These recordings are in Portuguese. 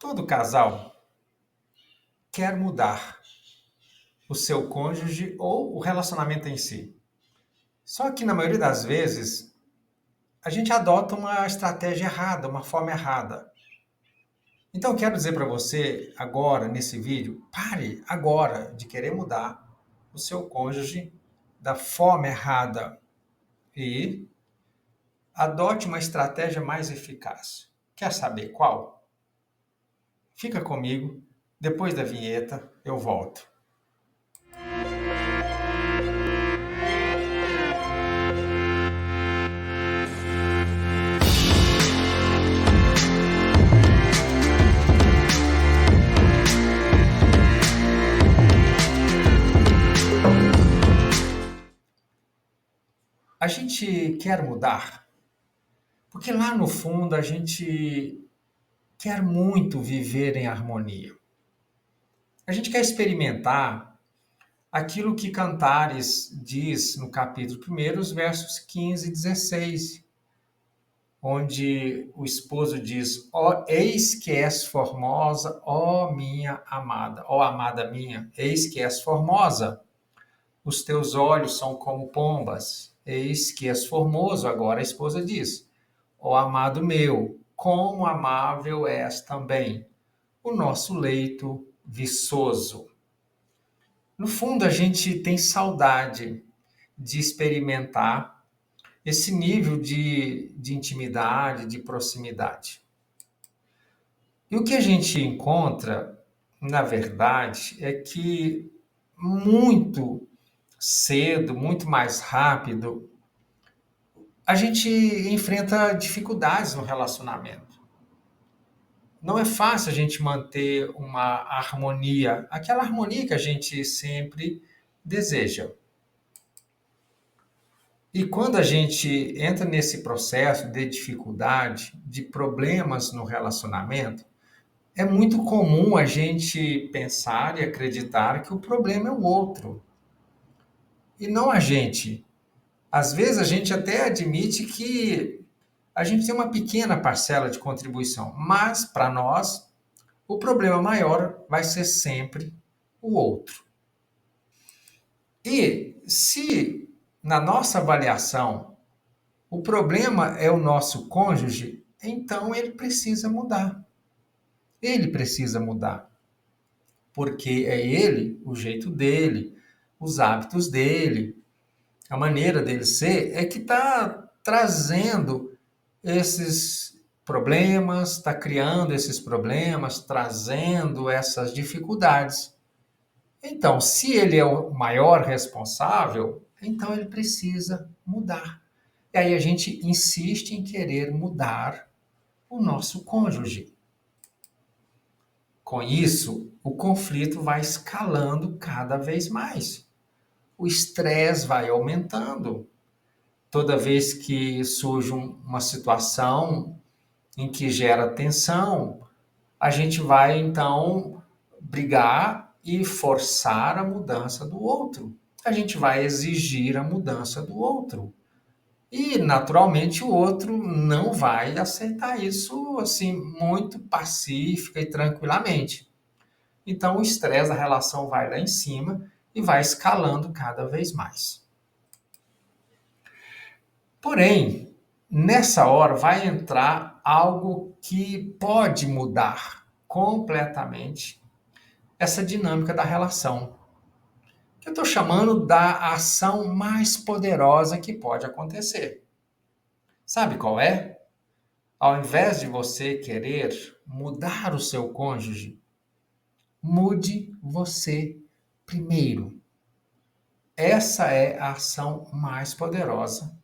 Todo casal quer mudar o seu cônjuge ou o relacionamento em si. Só que na maioria das vezes a gente adota uma estratégia errada, uma forma errada. Então eu quero dizer para você agora nesse vídeo, pare agora de querer mudar o seu cônjuge da forma errada e adote uma estratégia mais eficaz. Quer saber qual? Fica comigo, depois da vinheta eu volto. A gente quer mudar porque lá no fundo a gente quer muito viver em harmonia. A gente quer experimentar aquilo que Cantares diz no capítulo 1, os versos 15 e 16, onde o esposo diz: Ó, eis que és formosa, ó minha amada, ó amada minha, eis que és formosa, os teus olhos são como pombas, eis que és formoso. Agora a esposa diz: ó amado meu, como amável és também o nosso leito viçoso. No fundo, a gente tem saudade de experimentar esse nível de intimidade, de proximidade. E o que a gente encontra, na verdade, é que muito cedo, muito mais rápido, a gente enfrenta dificuldades no relacionamento. Não é fácil a gente manter uma harmonia, aquela harmonia que a gente sempre deseja. E quando a gente entra nesse processo de dificuldade, de problemas no relacionamento, é muito comum a gente pensar e acreditar que o problema é o outro e não a gente. Às vezes a gente até admite que a gente tem uma pequena parcela de contribuição, mas para nós o problema maior vai ser sempre o outro. E se na nossa avaliação o problema é o nosso cônjuge, então ele precisa mudar. Ele precisa mudar. Porque é ele, o jeito dele, os hábitos dele, a maneira dele ser, é que está trazendo esses problemas, está criando esses problemas, trazendo essas dificuldades. Então, se ele é o maior responsável, então ele precisa mudar. E aí a gente insiste em querer mudar o nosso cônjuge. Com isso, o conflito vai escalando cada vez mais. O estresse vai aumentando. Toda vez que surge uma situação em que gera tensão, a gente vai então brigar e forçar a mudança do outro. A gente vai exigir a mudança do outro. E, naturalmente, o outro não vai aceitar isso assim muito pacífica e tranquilamente. Então, o estresse da relação vai lá em cima e vai escalando cada vez mais. Porém, nessa hora vai entrar algo que pode mudar completamente essa dinâmica da relação, que eu estou chamando da ação mais poderosa que pode acontecer. Sabe qual é? Ao invés de você querer mudar o seu cônjuge, mude você primeiro. Essa é a ação mais poderosa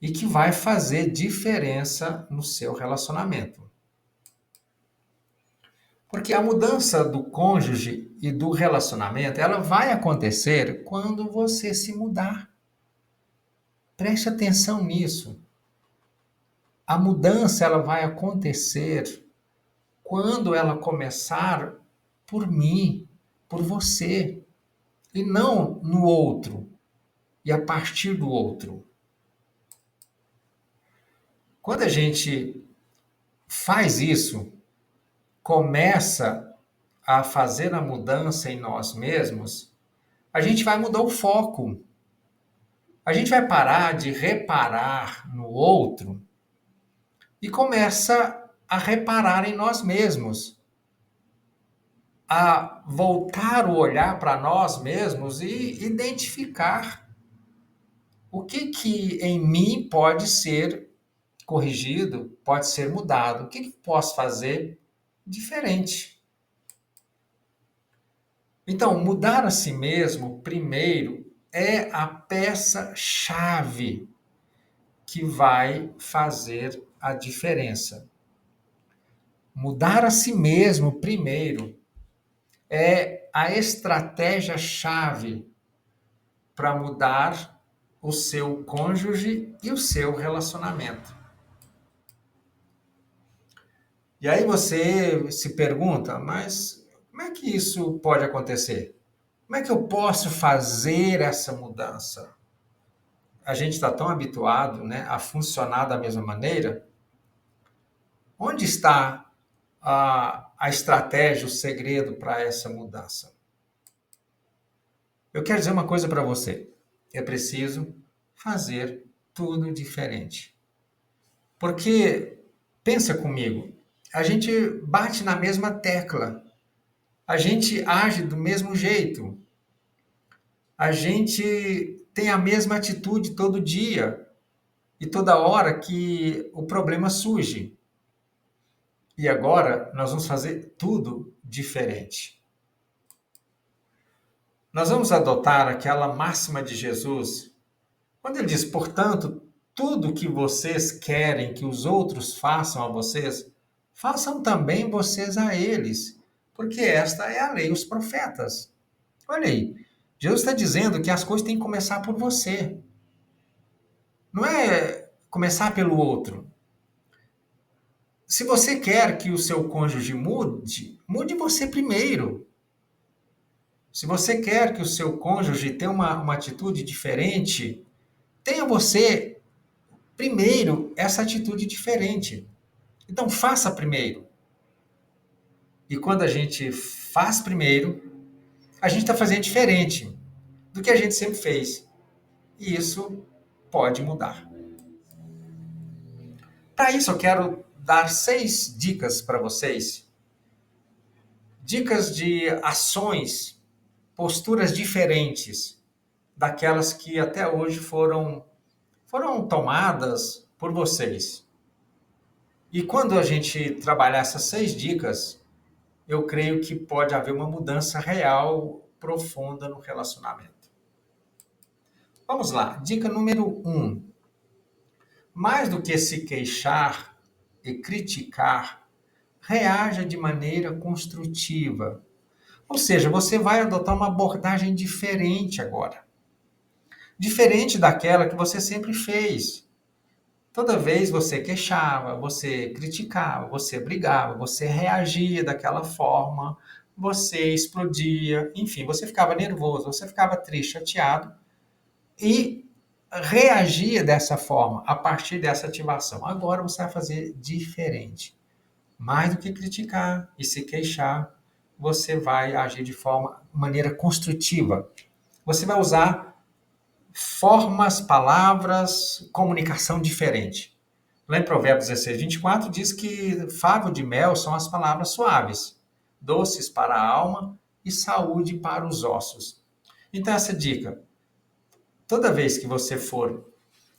e que vai fazer diferença no seu relacionamento. Porque a mudança do cônjuge e do relacionamento, ela vai acontecer quando você se mudar. Preste atenção nisso. A mudança ela vai acontecer quando ela começar por mim, por você, e não no outro e a partir do outro. Quando a gente faz isso, começa a fazer a mudança em nós mesmos, a gente vai mudar o foco. A gente vai parar de reparar no outro e começa a reparar em nós mesmos, a voltar o olhar para nós mesmos e identificar o que em mim pode ser corrigido, pode ser mudado, o que posso fazer diferente. Então, mudar a si mesmo, primeiro, é a peça-chave que vai fazer a diferença. Mudar a si mesmo, primeiro, é a estratégia-chave para mudar o seu cônjuge e o seu relacionamento. E aí você se pergunta, mas como é que isso pode acontecer? Como é que eu posso fazer essa mudança? A gente está tão habituado, né, a funcionar da mesma maneira. Onde está a estratégia, o segredo para essa mudança? Eu quero dizer uma coisa para você. É preciso fazer tudo diferente. Porque, pensa comigo, a gente bate na mesma tecla, a gente age do mesmo jeito, a gente tem a mesma atitude todo dia e toda hora que o problema surge. E agora nós vamos fazer tudo diferente. Nós vamos adotar aquela máxima de Jesus, quando ele diz, portanto, tudo que vocês querem que os outros façam a vocês, façam também vocês a eles, porque esta é a lei e os profetas. Olha aí, Jesus está dizendo que as coisas têm que começar por você. Não é começar pelo outro. Se você quer que o seu cônjuge mude, mude você primeiro. Se você quer que o seu cônjuge tenha uma atitude diferente, tenha você primeiro essa atitude diferente. Então faça primeiro. E quando a gente faz primeiro, a gente está fazendo diferente do que a gente sempre fez. E isso pode mudar. Para isso, eu quero dar 6 dicas para vocês. Dicas de ações, posturas diferentes daquelas que até hoje foram tomadas por vocês. E quando a gente trabalhar essas 6 dicas, eu creio que pode haver uma mudança real, profunda no relacionamento. Vamos lá, dica número 1. Mais do que se queixar e criticar, reaja de maneira construtiva. Ou seja, você vai adotar uma abordagem diferente agora. Diferente daquela que você sempre fez. Toda vez você queixava, você criticava, você brigava, você reagia daquela forma, você explodia, enfim, você ficava nervoso, você ficava triste, chateado e reagia dessa forma, a partir dessa ativação. Agora você vai fazer diferente. Mais do que criticar e se queixar, você vai agir de maneira construtiva. Você vai usar formas, palavras, comunicação diferente. Lá em Provérbios 16, 24, diz que favo de mel são as palavras suaves, doces para a alma e saúde para os ossos. Então, essa dica, toda vez que você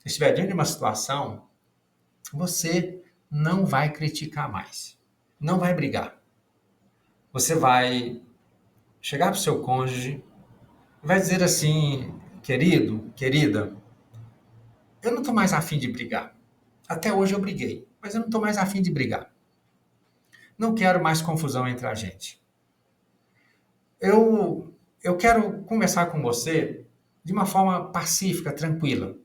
estiver diante de uma situação, você não vai criticar mais, não vai brigar. Você vai chegar para o seu cônjuge e vai dizer assim, querido, querida, eu não estou mais afim de brigar. Até hoje eu briguei, mas eu não estou mais afim de brigar. Não quero mais confusão entre a gente. Eu quero conversar com você de uma forma pacífica, tranquila.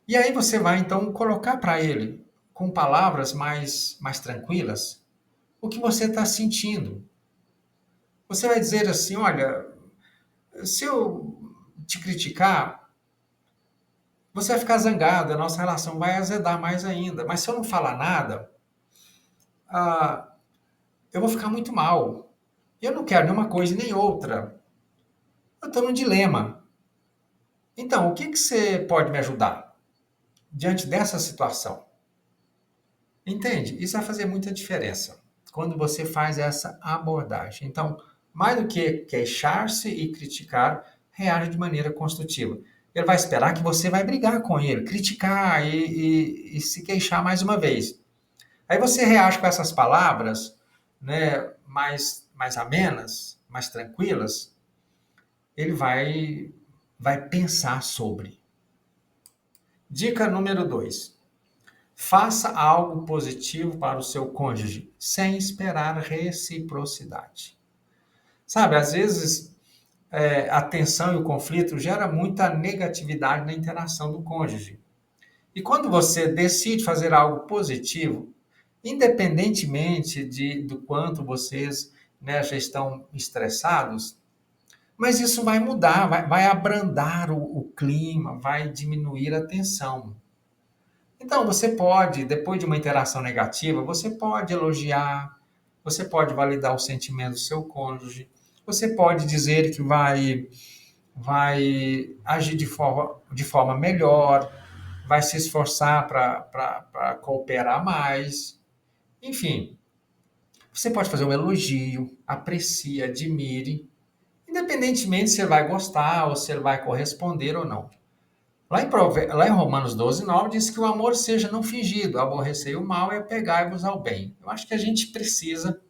E aí você vai então colocar para ele, com palavras mais tranquilas, o que você está sentindo. Você vai dizer assim, olha, se eu te criticar, você vai ficar zangado, a nossa relação vai azedar mais ainda. Mas se eu não falar nada, eu vou ficar muito mal. Eu não quero nenhuma coisa nem outra. Eu estou num dilema. Então, o que que você pode me ajudar diante dessa situação? Entende? Isso vai fazer muita diferença quando você faz essa abordagem. Então, mais do que queixar-se e criticar, reage de maneira construtiva. Ele vai esperar que você vai brigar com ele, criticar e se queixar mais uma vez. Aí você reage com essas palavras, né, mais amenas, mais tranquilas, ele vai pensar sobre. Dica número 2. Faça algo positivo para o seu cônjuge, sem esperar reciprocidade. Sabe, às vezes a tensão e o conflito gera muita negatividade na interação do cônjuge. E quando você decide fazer algo positivo, independentemente do quanto vocês, né, já estão estressados, mas isso vai mudar, vai abrandar o clima, vai diminuir a tensão. Então, você pode, depois de uma interação negativa, você pode elogiar, você pode validar o sentimento do seu cônjuge, você pode dizer que vai agir de forma melhor, vai se esforçar para cooperar mais. Enfim, você pode fazer um elogio, aprecie, admire, independentemente se ele vai gostar ou se ele vai corresponder ou não. Lá em Romanos 12, 9, diz que o amor seja não fingido, aborrecer o mal e apegai-vos ao bem. Eu acho que a gente precisa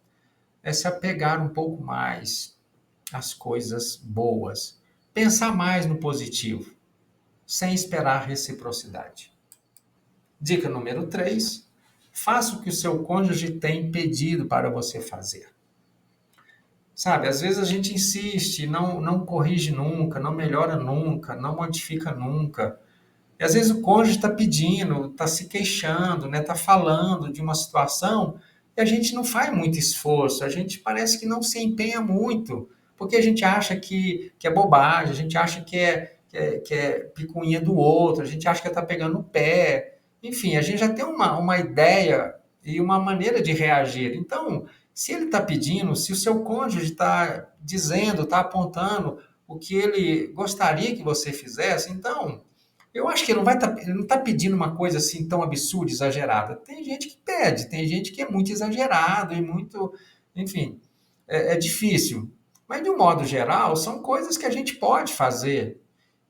se apegar um pouco mais às coisas boas, pensar mais no positivo, sem esperar reciprocidade. Dica número 3: faça o que o seu cônjuge tem pedido para você fazer. Sabe, às vezes a gente insiste, não corrige nunca, não melhora nunca, não modifica nunca. E às vezes o cônjuge está pedindo, está se queixando, né, está falando de uma situação e a gente não faz muito esforço, a gente parece que não se empenha muito, porque a gente acha que é bobagem, a gente acha que é picuinha do outro, a gente acha que está pegando no pé. Enfim, a gente já tem uma ideia e uma maneira de reagir. Então, se ele está pedindo, se o seu cônjuge está dizendo, está apontando o que ele gostaria que você fizesse, então eu acho que ele não está pedindo uma coisa assim tão absurda, exagerada. Tem gente que pede, tem gente que é muito exagerado e muito, enfim, é difícil. Mas de um modo geral, são coisas que a gente pode fazer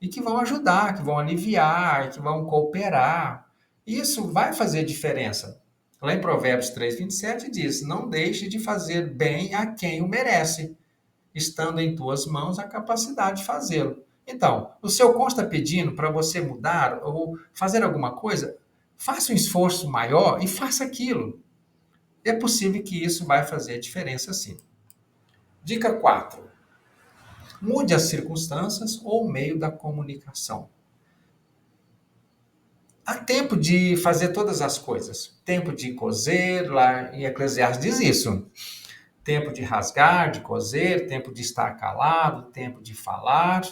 e que vão ajudar, que vão aliviar, que vão cooperar. Isso vai fazer diferença. Lá em Provérbios 3:27 diz: não deixe de fazer bem a quem o merece, estando em tuas mãos a capacidade de fazê-lo. Então, o seu cônjuge está pedindo para você mudar ou fazer alguma coisa, faça um esforço maior e faça aquilo. É possível que isso vai fazer diferença sim. Dica 4: mude as circunstâncias ou o meio da comunicação. Há tempo de fazer todas as coisas. Tempo de coser, lá em Eclesiastes diz isso. Tempo de rasgar, de coser, tempo de estar calado, tempo de falar.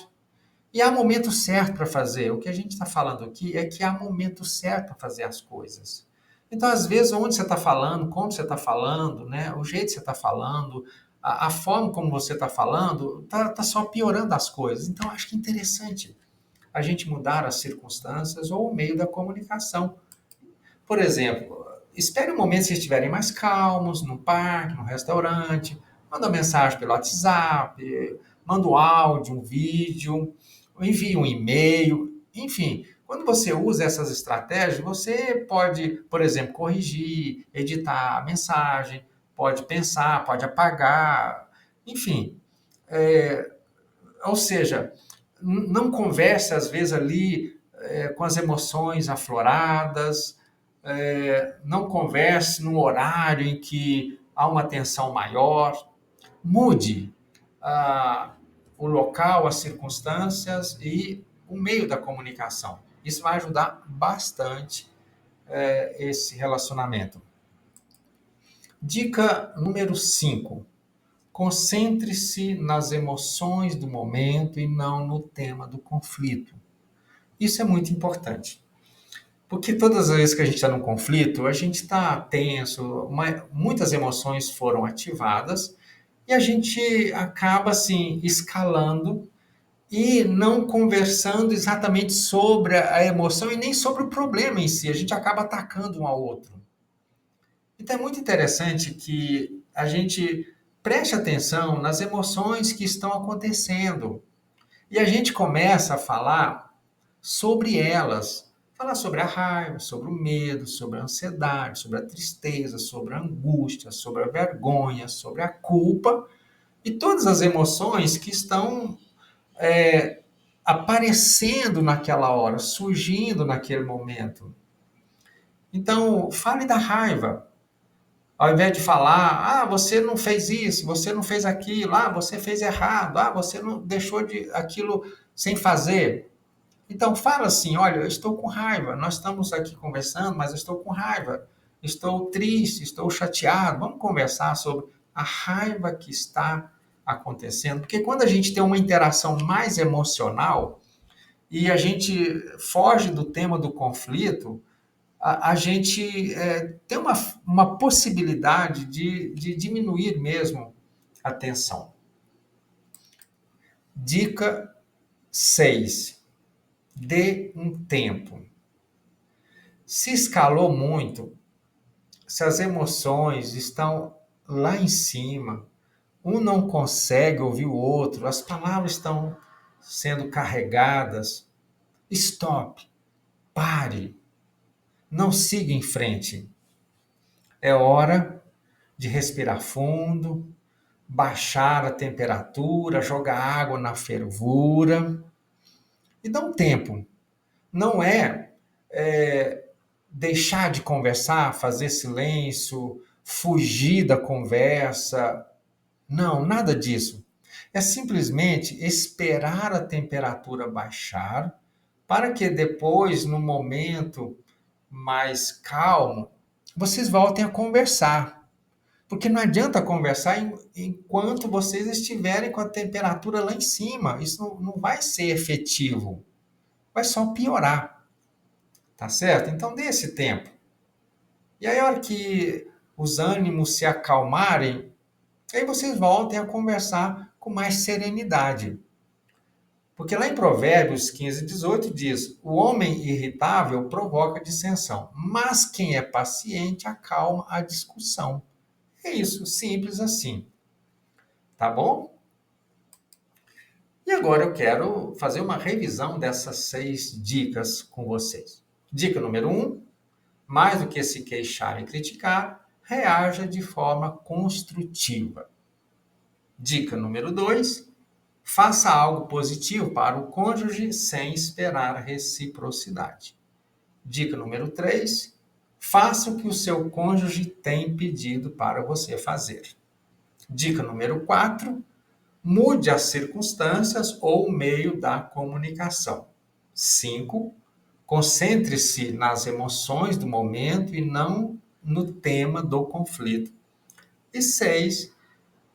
E há momento certo para fazer. O que a gente está falando aqui é que há momento certo para fazer as coisas. Então, às vezes, onde você está falando, como você está falando, né, o jeito que você está falando, a forma como você está falando, está só piorando as coisas. Então, acho que é interessante a gente mudar as circunstâncias ou o meio da comunicação. Por exemplo, espere um momento se estiverem mais calmos, no parque, no restaurante, manda uma mensagem pelo WhatsApp, manda um áudio, um vídeo, envie um e-mail, enfim. Quando você usa essas estratégias, você pode, por exemplo, corrigir, editar a mensagem, pode pensar, pode apagar, enfim. É, ou seja, não converse às vezes ali com as emoções afloradas, não converse num horário em que há uma tensão maior. Mude ah, o local, as circunstâncias e o meio da comunicação. Isso vai ajudar bastante esse relacionamento. Dica número 5: concentre-se nas emoções do momento e não no tema do conflito. Isso é muito importante. Porque todas as vezes que a gente está num conflito, a gente está tenso, muitas emoções foram ativadas e a gente acaba assim escalando e não conversando exatamente sobre a emoção e nem sobre o problema em si. A gente acaba atacando um ao outro. Então é muito interessante que a gente preste atenção nas emoções que estão acontecendo. E a gente começa a falar sobre elas. Falar sobre a raiva, sobre o medo, sobre a ansiedade, sobre a tristeza, sobre a angústia, sobre a vergonha, sobre a culpa e todas as emoções que estão aparecendo naquela hora, surgindo naquele momento. Então, fale da raiva. Ao invés de falar, você não fez isso, você não fez aquilo, você fez errado, você não deixou de aquilo sem fazer. Então fala assim, olha, eu estou com raiva, nós estamos aqui conversando, mas eu estou com raiva, estou triste, estou chateado. Vamos conversar sobre a raiva que está acontecendo, porque quando a gente tem uma interação mais emocional e a gente foge do tema do conflito, a gente tem uma possibilidade de diminuir mesmo a tensão. Dica 6: dê um tempo. Se escalou muito, se as emoções estão lá em cima, um não consegue ouvir o outro, as palavras estão sendo carregadas, stop, pare, não siga em frente. É hora de respirar fundo, baixar a temperatura, jogar água na fervura e dar um tempo. Não é deixar de conversar, fazer silêncio, fugir da conversa. Não, nada disso. É simplesmente esperar a temperatura baixar para que depois, no momento mais calmo, vocês voltem a conversar. Porque não adianta conversar enquanto vocês estiverem com a temperatura lá em cima. Isso não vai ser efetivo. Vai só piorar. Tá certo? Então dê esse tempo. E aí, a hora que os ânimos se acalmarem, aí vocês voltem a conversar com mais serenidade. Porque lá em Provérbios 15:18 diz: o homem irritável provoca dissensão, mas quem é paciente acalma a discussão. É isso, simples assim. Tá bom? E agora eu quero fazer uma revisão dessas 6 dicas com vocês. Dica número 1: mais do que se queixar e criticar, reaja de forma construtiva. Dica número 2: faça algo positivo para o cônjuge sem esperar reciprocidade. Dica número 3: faça o que o seu cônjuge tem pedido para você fazer. Dica número 4: mude as circunstâncias ou o meio da comunicação. 5: concentre-se nas emoções do momento e não no tema do conflito. E 6: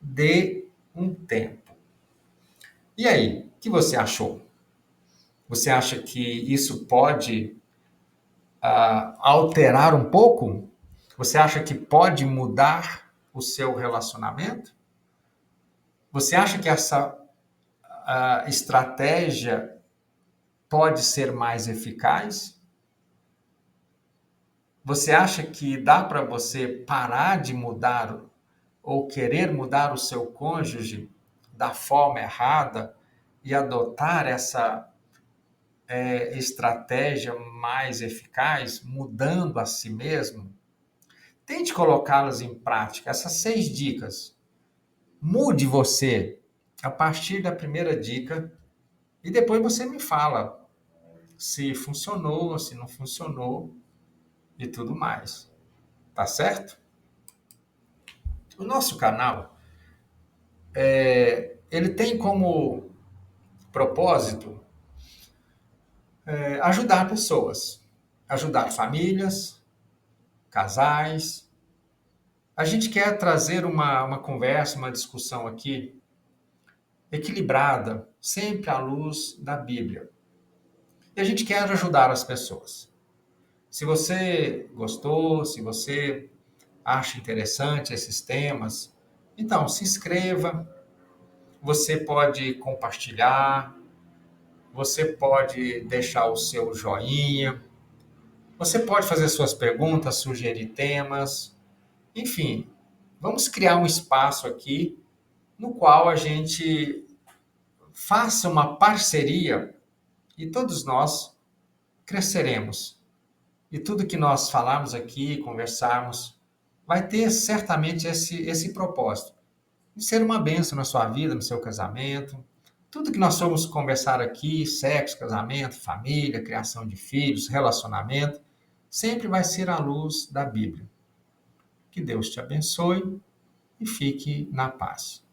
dê um tempo. E aí, o que você achou? Você acha que isso pode alterar um pouco? Você acha que pode mudar o seu relacionamento? Você acha que essa estratégia pode ser mais eficaz? Você acha que dá para você parar de mudar ou querer mudar o seu cônjuge da forma errada e adotar essa estratégia mais eficaz, mudando a si mesmo? Tente colocá-las em prática. Essas 6 dicas. Mude você a partir da primeira dica e depois você me fala se funcionou, se não funcionou e tudo mais. Tá certo? O nosso canal, ele tem como propósito ajudar pessoas, ajudar famílias, casais. A gente quer trazer uma conversa, uma discussão aqui equilibrada, sempre à luz da Bíblia. E a gente quer ajudar as pessoas. Se você gostou, se você acha interessante esses temas, então se inscreva. Você pode compartilhar, você pode deixar o seu joinha, você pode fazer suas perguntas, sugerir temas, enfim, vamos criar um espaço aqui no qual a gente faça uma parceria e todos nós cresceremos. E tudo que nós falarmos aqui, conversarmos, vai ter certamente esse propósito de ser uma bênção na sua vida, no seu casamento. Tudo que nós formos conversar aqui, sexo, casamento, família, criação de filhos, relacionamento, sempre vai ser à luz da Bíblia. Que Deus te abençoe e fique na paz.